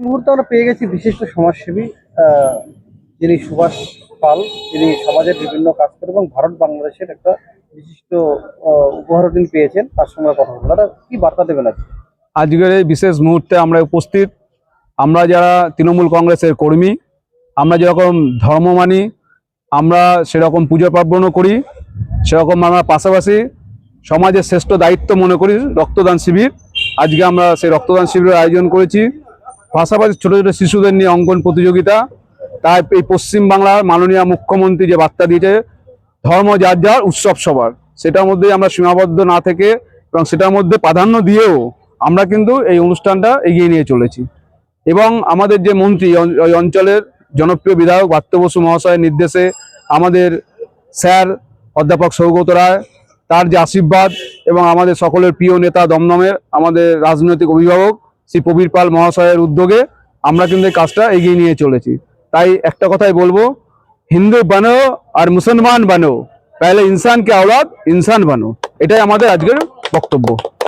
এই মুহূর্তে আমরা পেয়ে গেছি বিশিষ্ট সমাজসেবী আহ, যিনি সুভাষ পাল। তিনি সমাজের বিভিন্ন কাজ করে এবং ভারত বাংলাদেশের একটা বিশিষ্ট উপহারও তিনি পেয়েছেন। তার সঙ্গে কথা বলবো। দাদা, কি বার্তা দেবেন আজকে? আজকের এই বিশেষ মুহূর্তে আমরা উপস্থিত। আমরা যারা তৃণমূল কংগ্রেসের কর্মী, আমরা যেরকম ধর্ম মানি, আমরা সেরকম পুজো পার্বণও করি, সেরকম আমরা পাশাপাশি সমাজের শ্রেষ্ঠ দায়িত্ব মনে করি রক্তদান শিবির। আজকে আমরা সেই রক্তদান শিবিরের আয়োজন করেছি। পাশাপাশি ছোট ছোট শিশুদের নিয়ে অঙ্কন প্রতিযোগিতা। তাই এই পশ্চিমবাংলার মাননীয় মুখ্যমন্ত্রী যে বার্তা দিয়েছে, ধর্ম যার যার, উৎসব সবার, সেটার মধ্যে আমরা সীমাবদ্ধ না থেকে এবং সেটার মধ্যে প্রাধান্য দিয়েও আমরা কিন্তু এই অনুষ্ঠানটা এগিয়ে নিয়ে চলেছি। এবং আমাদের যে মন্ত্রী, ওই অঞ্চলের জনপ্রিয় বিধায়ক পার্থ বসু মহাশয়ের নির্দেশে আমাদের স্যার অধ্যাপক সৌগত রায়, তার যে আশীর্বাদ এবং আমাদের সকলের প্রিয় নেতা দমদমের আমাদের রাজনৈতিক অভিভাবক শ্রী প্রবীর পাল মহাশয়ের উদ্যোগে আমরা কিন্তু এই কাজটা এগিয়ে নিয়ে চলেছি। তাই একটা কথাই বলবো, হিন্দু বানো আর মুসলমান বানো, পহলে ইনসান কে औलाद ইনসান বানো, এটাই আমাদের আজকের বক্তব্য।